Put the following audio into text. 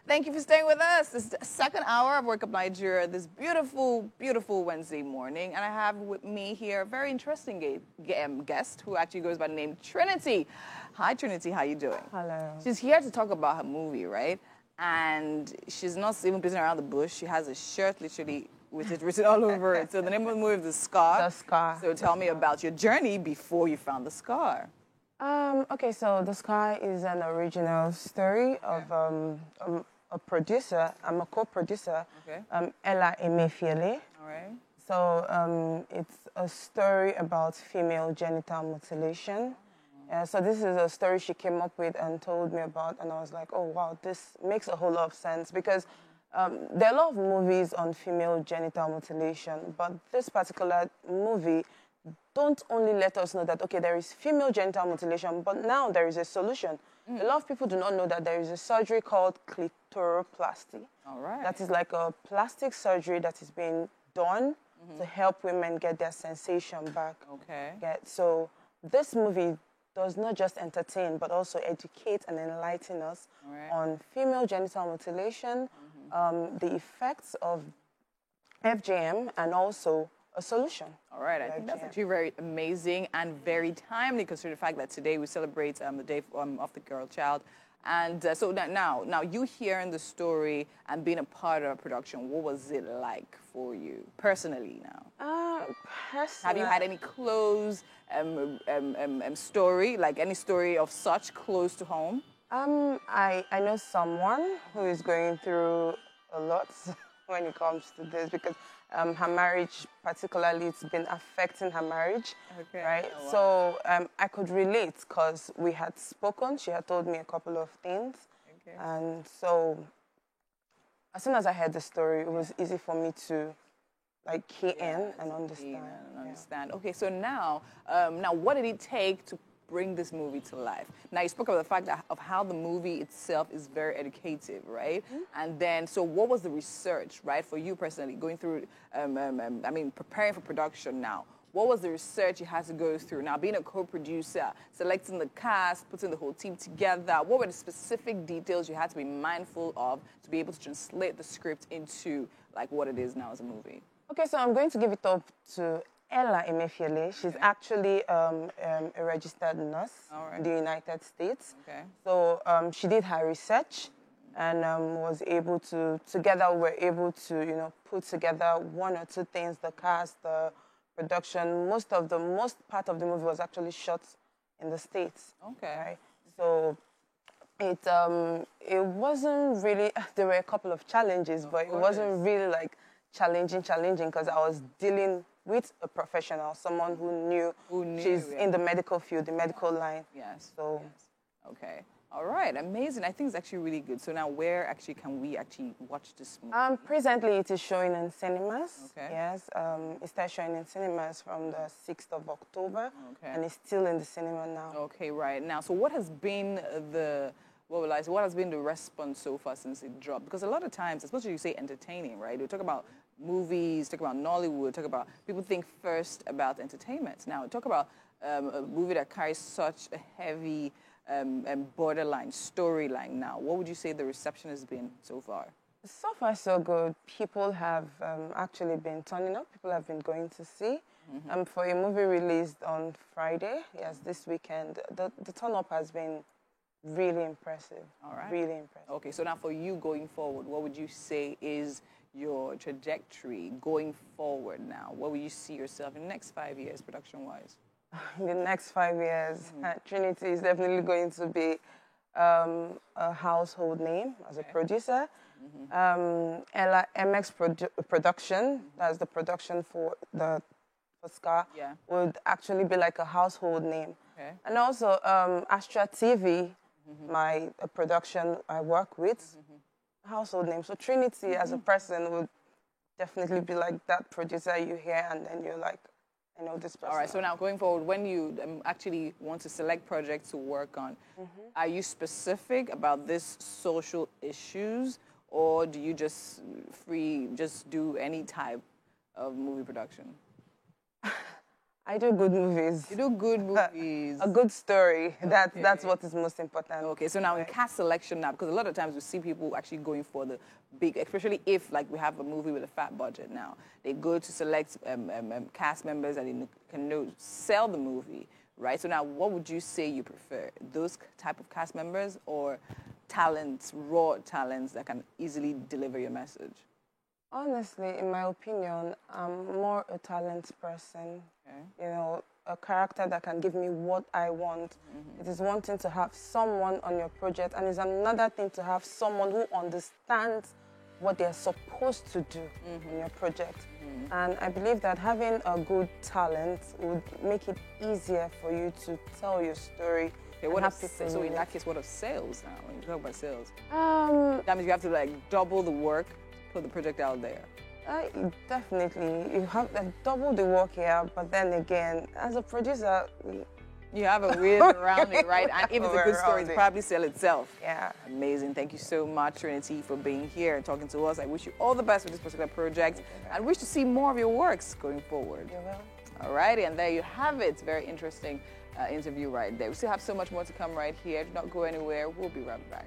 Thank you for staying with us. This is the second hour of Wake Up Nigeria, this beautiful, beautiful Wednesday morning. And I have with me here a very interesting guest who actually goes by the name Trinity. Hi, Trinity. How you doing? Hello. She's here to talk about her movie, right? And she's not even beating around the bush. She has a shirt literally with it written all over it. So the name of the movie is The Scar. The Scar. So tell me about your journey before you found The Scar. Okay, so The Scar is an original story of a producer. I'm a co-producer, Ella Emefiele. All right. So it's a story about female genital mutilation. So this is a story she came up with and told me about, and I was like, oh, wow, this makes a whole lot of sense because there are a lot of movies on female genital mutilation, but this particular movie don't only let us know that, okay, there is female genital mutilation, but now there is a solution. A lot of people do not know that there is a surgery called clitoroplasty. All right. That is like a plastic surgery that is being done to help women get their sensation back. Okay. So this movie does not just entertain, but also educate and enlighten us on female genital mutilation, the effects of FGM, and also a solution. All right, I think that's actually very amazing and very timely, considering the fact that today we celebrate the day of the girl child. And so now you hearing the story and being a part of a production, what was it like for you personally now? Personally, have you had any close story, like any story of such close to home? I know someone who is going through a lot when it comes to this because her marriage, particularly, it's been affecting her marriage, right? Oh, wow. So I could relate because we had spoken. She had told me a couple of things, and so as soon as I heard the story, it was easy for me to like key in and understand. Okay, so now what did it take to bring this movie to life? Now, you spoke about the fact of how the movie itself is very educative, right? And then, so what was the research, right, for you personally, going through, preparing for production now? What was the research you had to go through? Now, being a co-producer, selecting the cast, putting the whole team together, what were the specific details you had to be mindful of to be able to translate the script into, like, what it is now as a movie? Okay, so I'm going to give it up to Ella Emefiele. She's actually a registered nurse in the United States. Okay. So she did her research and was able to, together we were able to, put together one or two things, the cast, the production. Most part of the movie was actually shot in the States. Okay. Right? So it wasn't really, there were a couple of challenges, but it wasn't really like challenging because I was dealing with a professional, someone who knew she's in the medical field, the medical line. Yes. So. Yes. Okay. All right. Amazing. I think it's actually really good. So now where actually can we actually watch this movie? Presently it is showing in cinemas. Okay. Yes. It starts showing in cinemas from the 6th of October. Okay. And it's still in the cinema now. Okay, right. Now, so what has been what has been the response so far since it dropped? Because a lot of times, especially you say entertaining, right? We talk about movies, talk about Nollywood, talk about, people think first about entertainment. Now, talk about a movie that carries such a heavy borderline storyline now. What would you say the reception has been so far? So far, so good. People have actually been turning up. People have been going to see. For a movie released on Friday, this weekend, the turn-up has been really impressive. All right. Really impressive. Okay, so now for you going forward, what would you say is your trajectory going forward now? Where will you see yourself in the next 5 years, production-wise? In the next 5 years, Trinity is definitely going to be a household name as a producer. Ella MX Production, that's the production for Scar, would actually be like a household name. Okay. And also Astra TV, a production I work with, household name. So Trinity as a person would definitely be like that producer you hear and then you're like, I know this person. All right, so now going forward, when you actually want to select projects to work on, are you specific about this social issues, or do you just do any type of movie production? I do good movies. You do good movies. A good story. That's Okay. what is most important. Okay, so now in cast selection now, because a lot of times we see people actually going for the big, especially if like we have a movie with a fat budget now, they go to select cast members and they can sell the movie, right? So now what would you say you prefer? Those type of cast members or talents, raw talents that can easily deliver your message? Honestly, in my opinion, I'm more a talent person. Okay. You know, a character that can give me what I want. It is one thing to have someone on your project, and it's another thing to have someone who understands what they're supposed to do in your project. And I believe that having a good talent would make it easier for you to tell your story. Okay, and what have of, people so in relate. that case, what of sales now? When you talk about sales, Um, that means you have to like double the work to put the project out there. Definitely, you have to double the work here, but then again, as a producer, You have a way around it, right? And if it's a good story, Around it's it. probably sell itself. yeah. Amazing. Thank you so much, Trinity, for being here and talking to us. I wish you all the best with this particular project and wish to see more of your works going forward. You will. All righty, and there you have it. Very interesting interview right there. We still have so much more to come right here. Do not go anywhere. We'll be right back.